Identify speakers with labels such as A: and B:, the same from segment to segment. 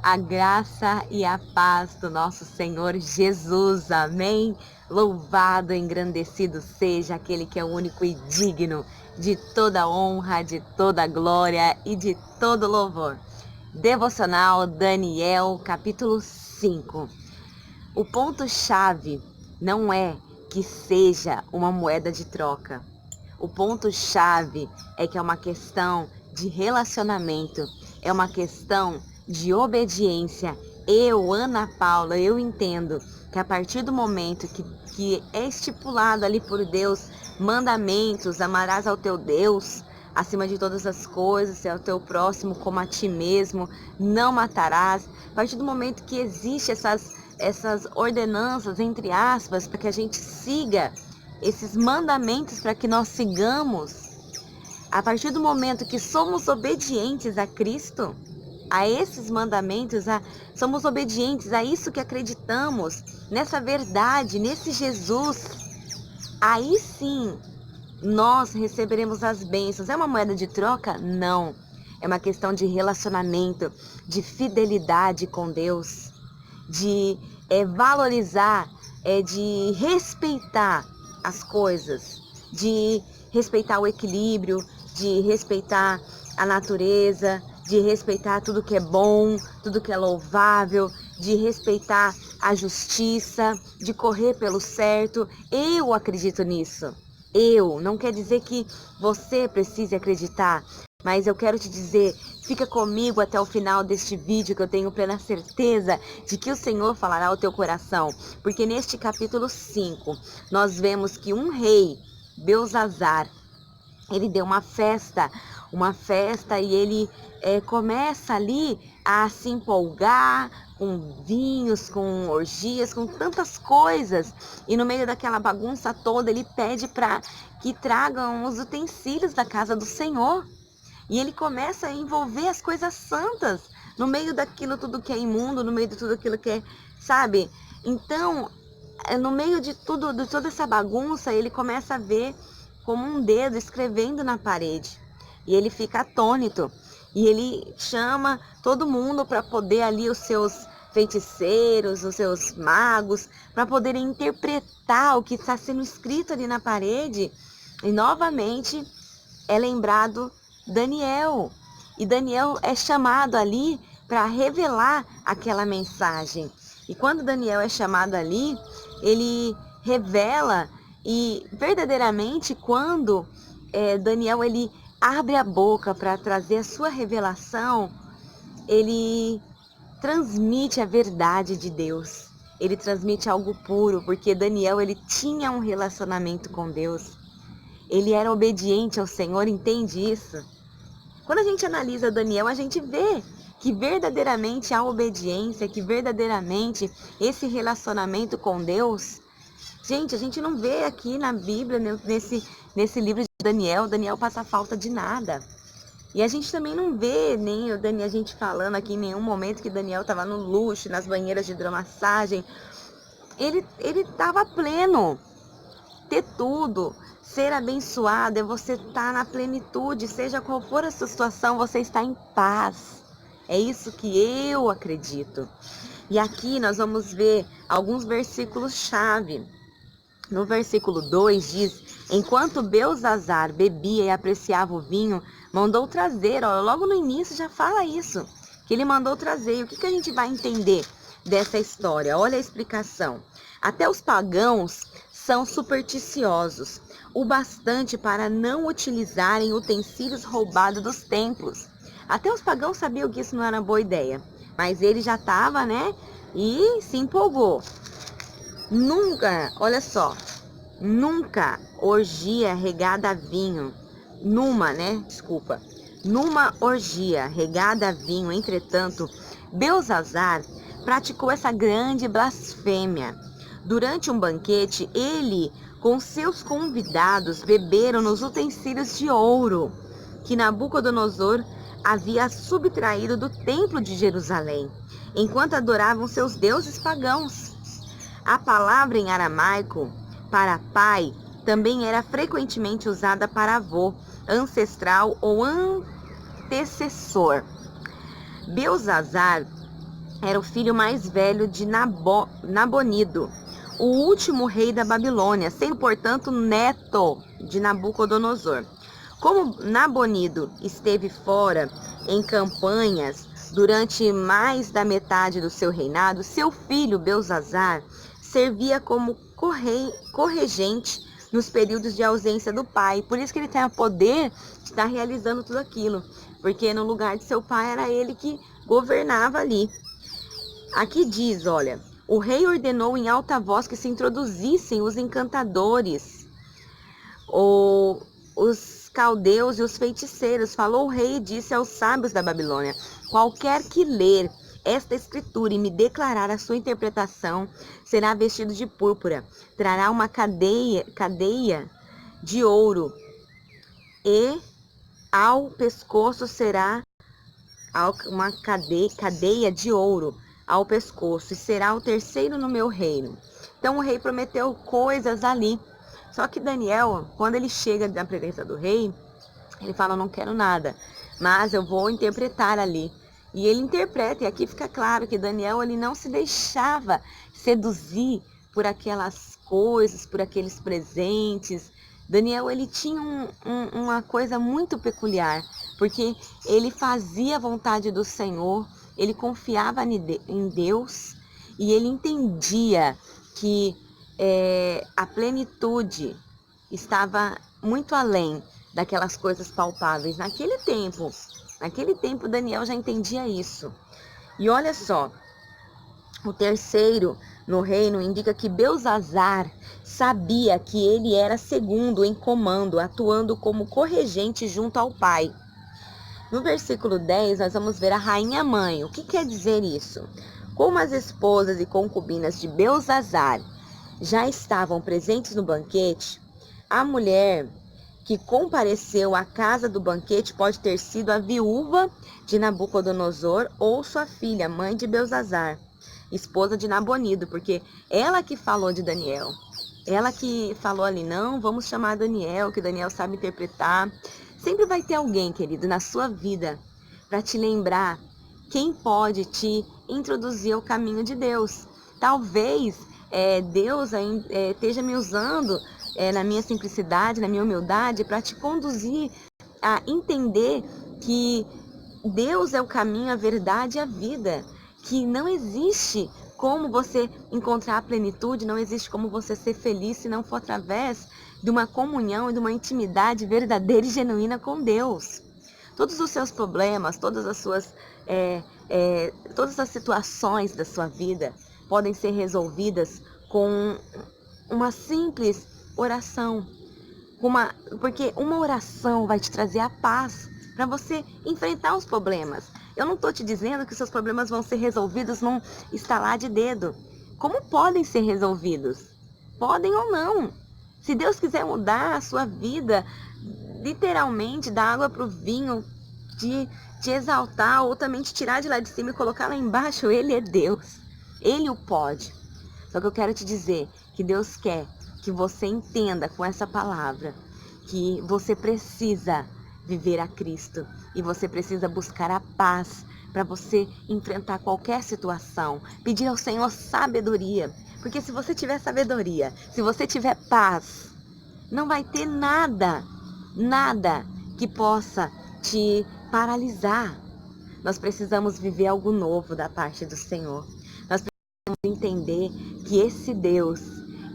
A: A graça e a paz do nosso Senhor Jesus, amém? Louvado, engrandecido seja aquele que é o único e digno de toda honra, de toda glória e de todo louvor. Devocional Daniel, capítulo 5. O ponto-chave não é que seja uma moeda de troca. O ponto-chave é que é uma questão de relacionamento, é uma questão de obediência. Eu, Ana Paula, eu entendo que a partir do momento que é estipulado ali por Deus, mandamentos, amarás ao teu Deus acima de todas as coisas, ao teu próximo como a ti mesmo, não matarás. A partir do momento que existe essas ordenanças, entre aspas, para que a gente siga esses mandamentos, para que nós sigamos, a partir do momento que somos obedientes a Cristo, a esses mandamentos, somos obedientes a isso que acreditamos, nessa verdade, nesse Jesus, aí sim nós receberemos as bênçãos. É uma moeda de troca? Não. É uma questão de relacionamento, de fidelidade com Deus, de valorizar, de respeitar as coisas, de respeitar o equilíbrio, de respeitar a natureza, de respeitar tudo que é bom, tudo que é louvável, de respeitar a justiça, de correr pelo certo. Eu acredito nisso. Não quer dizer que você precise acreditar, mas eu quero te dizer, fica comigo até o final deste vídeo, que eu tenho plena certeza de que o Senhor falará ao teu coração. Porque neste capítulo 5, nós vemos que um rei, Belzazar, ele deu uma festa e ele começa ali a se empolgar com vinhos, com orgias, com tantas coisas. E no meio daquela bagunça toda, ele pede para que tragam os utensílios da casa do Senhor. E ele começa a envolver as coisas santas no meio daquilo tudo que é imundo, no meio de tudo aquilo que é, sabe? Então, no meio de toda essa bagunça, ele começa a ver como um dedo escrevendo na parede. E ele fica atônito. E ele chama todo mundo para poder ali, os seus feiticeiros, os seus magos, para poderem interpretar o que está sendo escrito ali na parede. E novamente é lembrado Daniel. E Daniel é chamado ali para revelar aquela mensagem. E quando Daniel é chamado ali, ele revela. E verdadeiramente, quando Daniel ele abre a boca para trazer a sua revelação, ele transmite a verdade de Deus. Ele transmite algo puro, porque Daniel ele tinha um relacionamento com Deus. Ele era obediente ao Senhor, entende isso? Quando a gente analisa Daniel, a gente vê que verdadeiramente a obediência, que verdadeiramente esse relacionamento com Deus. Gente, a gente não vê aqui na Bíblia, nesse livro de Daniel passa falta de nada. E a gente também não vê nem a gente falando aqui em nenhum momento que Daniel estava no luxo, nas banheiras de hidromassagem. Ele estava pleno. Ter tudo, ser abençoado, é você estar na plenitude, seja qual for a sua situação, você está em paz. É isso que eu acredito. E aqui nós vamos ver alguns versículos-chave. No versículo 2 diz: enquanto Belzazar bebia e apreciava o vinho, mandou trazer, logo no início já fala isso, que ele mandou trazer. E o que a gente vai entender dessa história? Olha a explicação. Até os pagãos são supersticiosos, o bastante para não utilizarem utensílios roubados dos templos. Até os pagãos sabiam que isso não era boa ideia, mas ele já estava, né? E se empolgou. Nunca, olha só, nunca orgia regada a vinho, numa orgia regada a vinho, entretanto, Belzazar praticou essa grande blasfêmia. Durante um banquete, ele com seus convidados beberam nos utensílios de ouro que Nabucodonosor havia subtraído do templo de Jerusalém, enquanto adoravam seus deuses pagãos. A palavra em aramaico para pai também era frequentemente usada para avô, ancestral ou antecessor. Belzazar era o filho mais velho de Nabonido, o último rei da Babilônia, sendo, portanto, neto de Nabucodonosor. Como Nabonido esteve fora em campanhas durante mais da metade do seu reinado, seu filho Belzazar servia como corregente nos períodos de ausência do pai. Por isso que ele tem o poder de estar realizando tudo aquilo, porque no lugar de seu pai era ele que governava ali. Aqui diz, olha, o rei ordenou em alta voz que se introduzissem os encantadores, os caldeus e os feiticeiros. Falou o rei e disse aos sábios da Babilônia: qualquer que ler esta escritura e me declarar a sua interpretação será vestido de púrpura, trará uma cadeia de ouro e ao pescoço será uma cadeia de ouro ao pescoço, e será o terceiro no meu reino. Então o rei prometeu coisas ali. Só que Daniel, quando ele chega na presença do rei, ele fala: não quero nada, mas eu vou interpretar ali. E ele interpreta, e aqui fica claro que Daniel, ele não se deixava seduzir por aquelas coisas, por aqueles presentes. Daniel, ele tinha uma coisa muito peculiar, porque ele fazia a vontade do Senhor, ele confiava em Deus, e ele entendia que a plenitude estava muito além daquelas coisas palpáveis. Naquele tempo Daniel já entendia isso. E olha só, o terceiro no reino indica que Belzazar sabia que ele era segundo em comando, atuando como corregente junto ao pai. No versículo 10, nós vamos ver a rainha mãe. O que quer dizer isso? Como as esposas e concubinas de Belzazar já estavam presentes no banquete, a mulher que compareceu à casa do banquete pode ter sido a viúva de Nabucodonosor ou sua filha, mãe de Belzazar, esposa de Nabonido, porque ela que falou de Daniel. Ela que falou ali: não, vamos chamar Daniel, que Daniel sabe interpretar. Sempre vai ter alguém, querido, na sua vida para te lembrar quem pode te introduzir ao caminho de Deus. Talvez Deus esteja me usando na minha simplicidade, na minha humildade, para te conduzir a entender que Deus é o caminho, a verdade e a vida, que não existe como você encontrar a plenitude, não existe como você ser feliz se não for através de uma comunhão e de uma intimidade verdadeira e genuína com Deus. Todos os seus problemas, todas as situações da sua vida podem ser resolvidas com uma simples oração. Porque uma oração vai te trazer a paz para você enfrentar os problemas. Eu não estou te dizendo que seus problemas vão ser resolvidos num estalar de dedo. Como podem ser resolvidos? Podem ou não. Se Deus quiser mudar a sua vida, literalmente, da água para o vinho, te exaltar ou também te tirar de lá de cima e colocar lá embaixo, Ele é Deus. Ele o pode. Só que eu quero te dizer que Deus quer que você entenda com essa palavra que você precisa viver a Cristo e você precisa buscar a paz para você enfrentar qualquer situação. Pedir ao Senhor sabedoria, porque se você tiver sabedoria, se você tiver paz, não vai ter nada que possa te paralisar. Nós precisamos viver algo novo da parte do Senhor. Nós precisamos entender que esse Deus,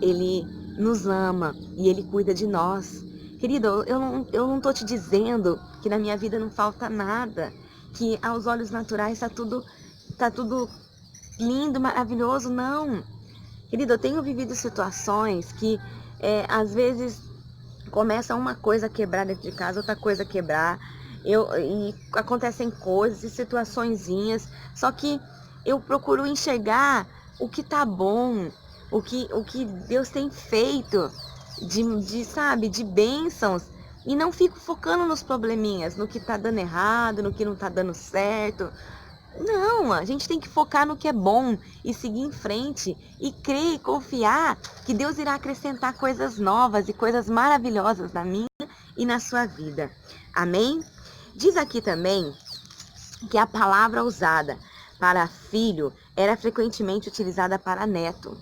A: Ele nos ama e Ele cuida de nós. Querido, eu não estou te dizendo que na minha vida não falta nada, que aos olhos naturais tá tudo lindo, maravilhoso, não. Querido, eu tenho vivido situações que às vezes começa uma coisa a quebrar dentro de casa, outra coisa a quebrar, e acontecem coisas e situaçõezinhas, só que eu procuro enxergar o que tá bom, o que Deus tem feito de bênçãos, e não fico focando nos probleminhas, no que tá dando errado, no que não tá dando certo. Não, a gente tem que focar no que é bom e seguir em frente e crer e confiar que Deus irá acrescentar coisas novas e coisas maravilhosas na minha e na sua vida. Amém? Diz aqui também que a palavra usada para filho era frequentemente utilizada para neto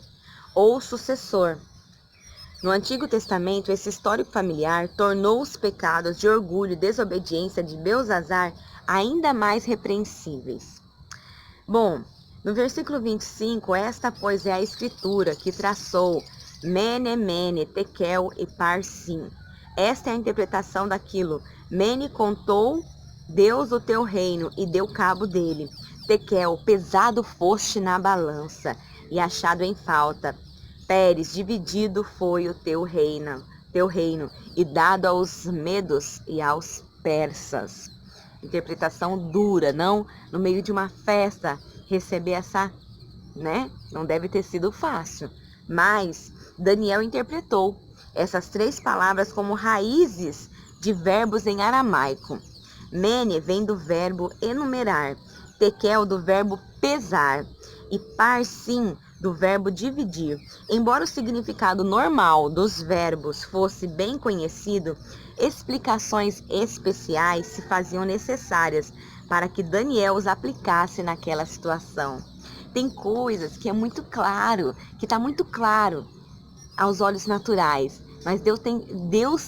A: ou sucessor. No Antigo Testamento, esse histórico familiar tornou os pecados de orgulho e desobediência de Belzazar ainda mais repreensíveis. Bom, no versículo 25, esta, pois, é a escritura que traçou Mene, Mene, Tekel e Parsim. Esta é a interpretação daquilo. Mene contou Deus o teu reino e deu cabo dele. Tekel, pesado foste na balança e achado em falta. Pérez, dividido foi o teu reino, e dado aos medos e aos persas. Interpretação dura, não? No meio de uma festa, receber essa, né? Não deve ter sido fácil. Mas Daniel interpretou essas 3 palavras como raízes de verbos em aramaico. Mene vem do verbo enumerar, Tekel do verbo pesar e Parsim do verbo dividir. Embora o significado normal dos verbos fosse bem conhecido, explicações especiais se faziam necessárias para que Daniel os aplicasse naquela situação. Tem coisas que é muito claro, que está muito claro aos olhos naturais, mas Deus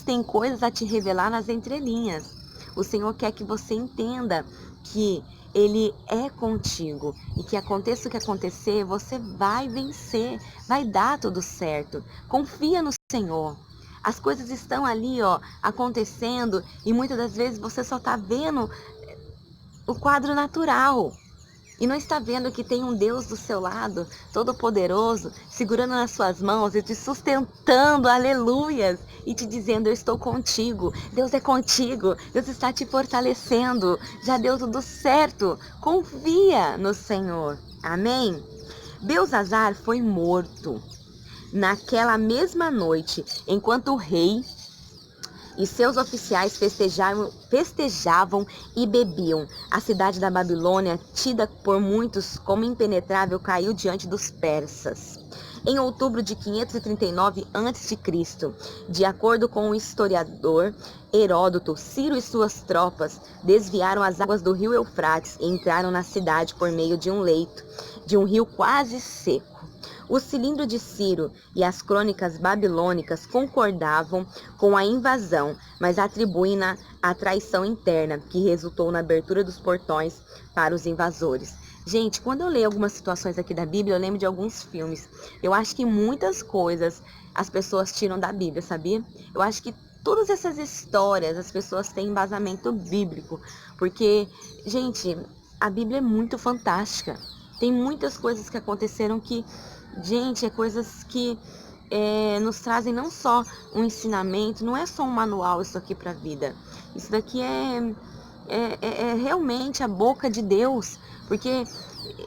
A: tem coisas a te revelar nas entrelinhas. O Senhor quer que você entenda que Ele é contigo e que aconteça o que acontecer, você vai vencer, vai dar tudo certo. Confia no Senhor. As coisas estão ali, acontecendo e muitas das vezes você só está vendo o quadro natural. E não está vendo que tem um Deus do seu lado, todo-poderoso, segurando nas suas mãos e te sustentando, aleluias, e te dizendo, eu estou contigo, Deus é contigo, Deus está te fortalecendo, já deu tudo certo, confia no Senhor, amém? Belzazar foi morto naquela mesma noite, enquanto o rei e seus oficiais festejavam e bebiam. A cidade da Babilônia, tida por muitos como impenetrável, caiu diante dos persas. Em outubro de 539 a.C., de acordo com o historiador Heródoto, Ciro e suas tropas desviaram as águas do rio Eufrates e entraram na cidade por meio de um leito, de um rio quase seco. O cilindro de Ciro e as crônicas babilônicas concordavam com a invasão, mas atribuem a traição interna, que resultou na abertura dos portões para os invasores. Gente, quando eu leio algumas situações aqui da Bíblia, eu lembro de alguns filmes. Eu acho que muitas coisas as pessoas tiram da Bíblia, sabia? Eu acho que todas essas histórias as pessoas têm embasamento bíblico, porque, gente, a Bíblia é muito fantástica. Tem muitas coisas que aconteceram que, gente, é coisas que nos trazem não só um ensinamento, não é só um manual isso aqui para a vida. Isso daqui é realmente a boca de Deus, porque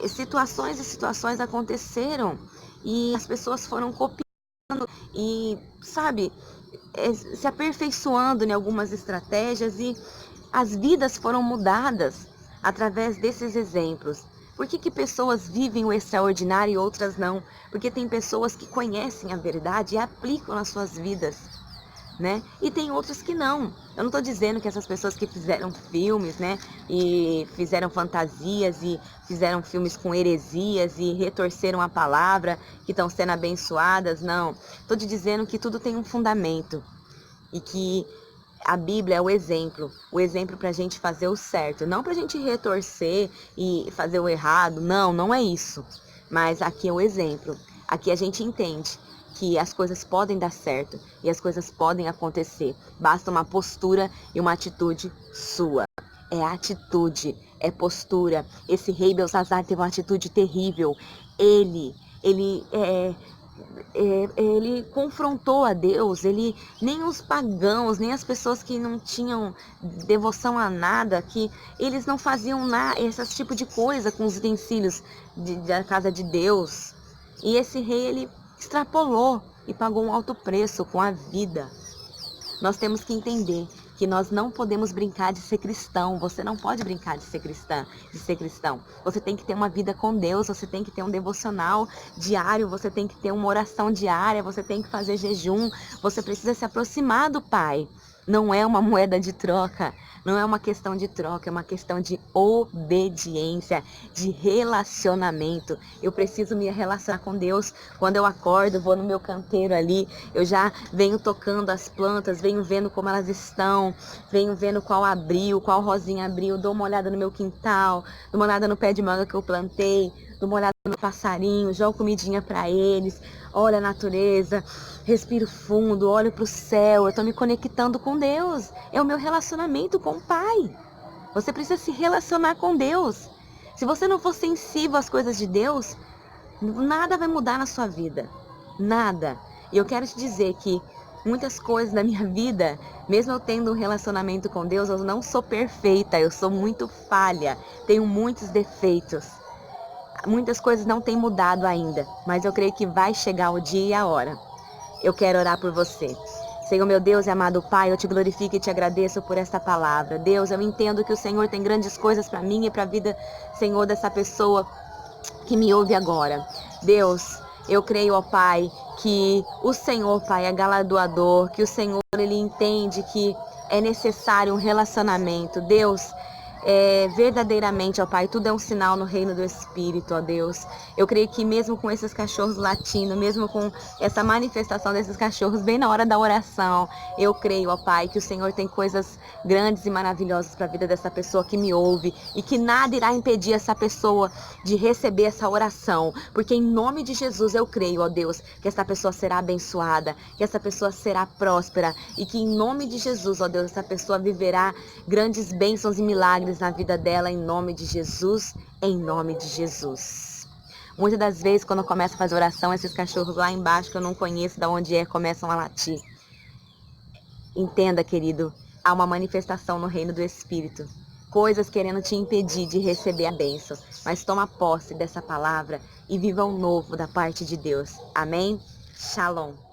A: situações e situações aconteceram e as pessoas foram copiando e, sabe, se aperfeiçoando em algumas estratégias e as vidas foram mudadas através desses exemplos. Por que pessoas vivem o extraordinário e outras não? Porque tem pessoas que conhecem a verdade e aplicam nas suas vidas, né? E tem outros que não. Eu não estou dizendo que essas pessoas que fizeram filmes, né? E fizeram fantasias e fizeram filmes com heresias e retorceram a palavra, que estão sendo abençoadas, não. Estou te dizendo que tudo tem um fundamento e que a Bíblia é o exemplo para a gente fazer o certo, não para a gente retorcer e fazer o errado, não é isso. Mas aqui é o exemplo, aqui a gente entende que as coisas podem dar certo e as coisas podem acontecer, basta uma postura e uma atitude sua. É atitude, é postura. Esse rei Belzazar teve uma atitude terrível, ele confrontou a Deus, nem os pagãos, nem as pessoas que não tinham devoção a nada, que eles não faziam esse tipo de coisa com os utensílios da casa de Deus. E esse rei, ele extrapolou e pagou um alto preço com a vida. Nós temos que entender que nós não podemos brincar de ser cristão. Você não pode brincar de ser cristã, de ser cristão. Você tem que ter uma vida com Deus, você tem que ter um devocional diário, você tem que ter uma oração diária, você tem que fazer jejum, você precisa se aproximar do Pai. Não é uma moeda de troca, não é uma questão de troca, é uma questão de obediência, de relacionamento. Eu preciso me relacionar com Deus. Quando eu acordo, vou no meu canteiro ali, eu já venho tocando as plantas, venho vendo como elas estão, venho vendo qual abriu, qual rosinha abriu, dou uma olhada no meu quintal, dou uma olhada no pé de manga que eu plantei, dou uma olhada no passarinho, jogo comidinha para eles, olho a natureza, respiro fundo, olho para o céu, eu estou me conectando com Deus. É o meu relacionamento com o Pai. Você precisa se relacionar com Deus. Se você não for sensível às coisas de Deus, nada vai mudar na sua vida. Nada. E eu quero te dizer que muitas coisas da minha vida, mesmo eu tendo um relacionamento com Deus, eu não sou perfeita, eu sou muito falha, tenho muitos defeitos. Muitas coisas não têm mudado ainda, mas eu creio que vai chegar o dia e a hora. Eu quero orar por você. Senhor, meu Deus e amado Pai, eu te glorifico e te agradeço por esta palavra. Deus, eu entendo que o Senhor tem grandes coisas para mim e para a vida, Senhor, dessa pessoa que me ouve agora. Deus, eu creio, ó Pai, que o Senhor, Pai, é galardoador, que o Senhor, Ele entende que é necessário um relacionamento. Deus, verdadeiramente, ó Pai, tudo é um sinal no reino do Espírito, ó Deus. Eu creio que mesmo com esses cachorros latindo, mesmo com essa manifestação desses cachorros bem na hora da oração, eu creio, ó Pai, que o Senhor tem coisas grandes e maravilhosas para a vida dessa pessoa que me ouve e que nada irá impedir essa pessoa de receber essa oração, porque em nome de Jesus eu creio, ó Deus, que essa pessoa será abençoada, que essa pessoa será próspera e que em nome de Jesus, ó Deus, essa pessoa viverá grandes bênçãos e milagres na vida dela, em nome de Jesus, em nome de Jesus. Muitas das vezes, quando eu começo a fazer oração, esses cachorros lá embaixo, que eu não conheço de onde é, começam a latir. Entenda, querido, há uma manifestação no reino do Espírito. Coisas querendo te impedir de receber a bênção. Mas toma posse dessa palavra e viva o novo da parte de Deus. Amém? Shalom.